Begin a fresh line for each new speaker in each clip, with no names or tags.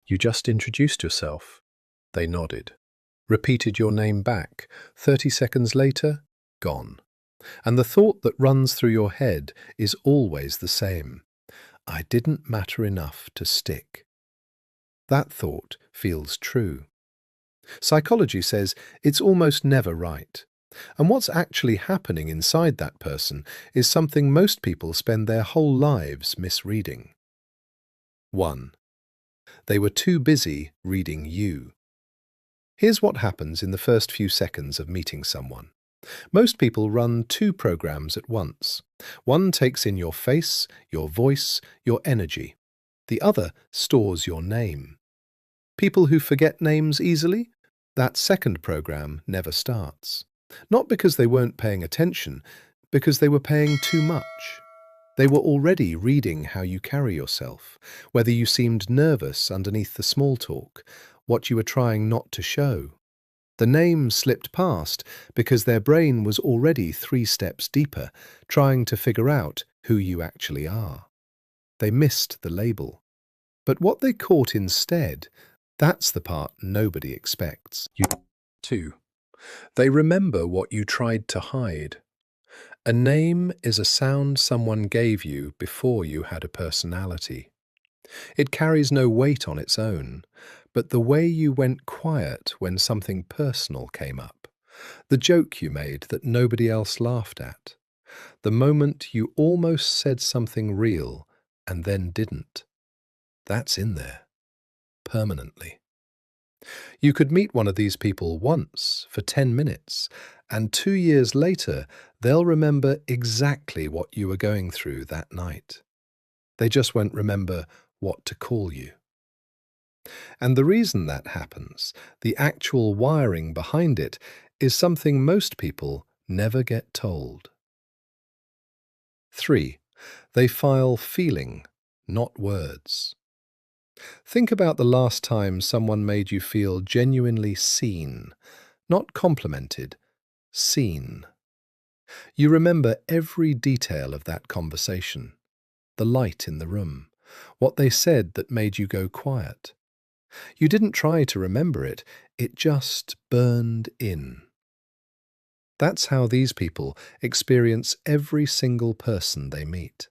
You just introduced yourself. They nodded. Repeated your name back. 30 seconds later, gone. And the thought that runs through your head is always the same. I didn't matter enough to stick. That thought feels true. Psychology says it's almost never right. And what's actually happening inside that person is something most people spend their whole lives misreading. 1. They were too busy reading you. Here's what happens in the first few seconds of meeting someone. Most people run two programs at once. One takes in your face, your voice, your energy. The other stores your name. People who forget names easily, that second program never starts. Not because they weren't paying attention, because they were paying too much. They were already reading how you carry yourself, whether you seemed nervous underneath the small talk, what you were trying not to show. The name slipped past because their brain was already 3 steps deeper, trying to figure out who you actually are. They missed the label. But what they caught instead, that's the part nobody expects. 2. They remember what you tried to hide. A name is a sound someone gave you before you had a personality. It carries no weight on its own, but the way you went quiet when something personal came up, the joke you made that nobody else laughed at, the moment you almost said something real and then didn't, that's in there, permanently. You could meet one of these people once for 10 minutes, and 2 years later, they'll remember exactly what you were going through that night. They just won't remember what to call you. And the reason that happens, the actual wiring behind it, is something most people never get told. 3. They file feeling, not words. Think about the last time someone made you feel genuinely seen, not complimented, seen. You remember every detail of that conversation, the light in the room, what they said that made you go quiet. You didn't try to remember it, it just burned in. That's how these people experience every single person they meet.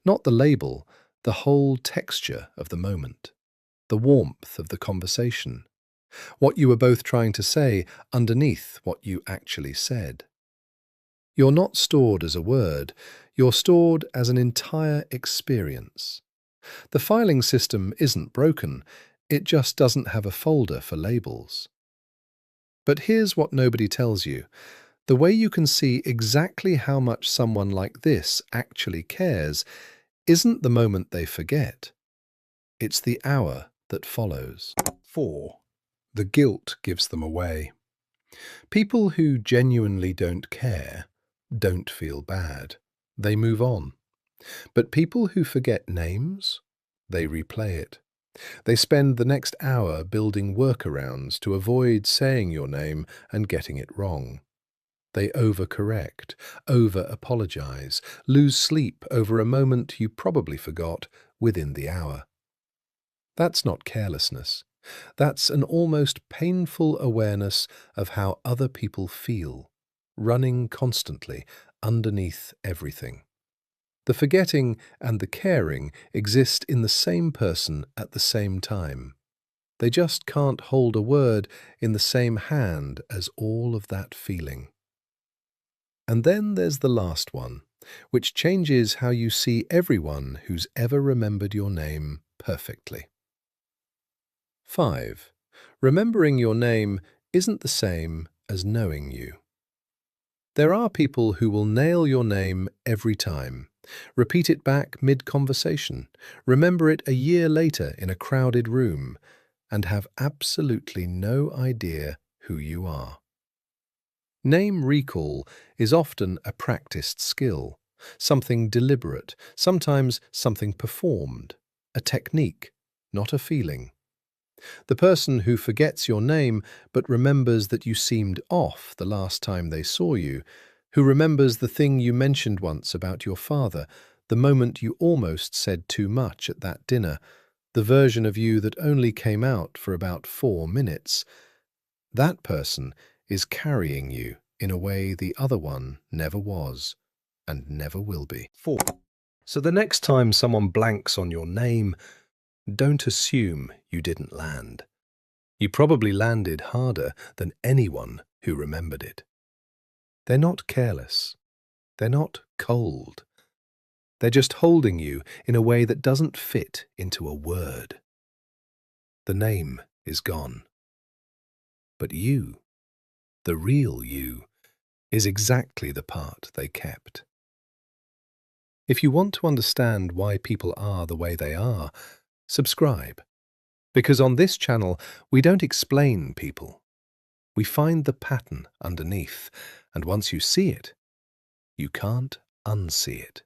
Not the label, the whole texture of the moment, the warmth of the conversation, what you were both trying to say underneath what you actually said. You're not stored as a word, you're stored as an entire experience. The filing system isn't broken, it just doesn't have a folder for labels. But here's what nobody tells you. The way you can see exactly how much someone like this actually cares isn't the moment they forget. It's the hour that follows. 4. The guilt gives them away. People who genuinely don't care don't feel bad. They move on. But people who forget names, they replay it. They spend the next hour building workarounds to avoid saying your name and getting it wrong. They overcorrect, over-apologize, lose sleep over a moment you probably forgot within the hour. That's not carelessness. That's an almost painful awareness of how other people feel, running constantly underneath everything. The forgetting and the caring exist in the same person at the same time. They just can't hold a word in the same hand as all of that feeling. And then there's the last one, which changes how you see everyone who's ever remembered your name perfectly. 5. Remembering your name isn't the same as knowing you. There are people who will nail your name every time, repeat it back mid-conversation, remember it a year later in a crowded room, and have absolutely no idea who you are. Name recall is often a practiced skill, something deliberate, sometimes something performed, a technique, not a feeling. The person who forgets your name but remembers that you seemed off the last time they saw you, who remembers the thing you mentioned once about your father, the moment you almost said too much at that dinner, the version of you that only came out for about 4 minutes, that person is carrying you in a way the other one never was and never will be. 4. So the next time someone blanks on your name, don't assume you didn't land. You probably landed harder than anyone who remembered it. They're not careless. They're not cold. They're just holding you in a way that doesn't fit into a word. The name is gone. But you, the real you, is exactly the part they kept. If you want to understand why people are the way they are, subscribe. Because on this channel, we don't explain people. We find the pattern underneath, and once you see it, you can't unsee it.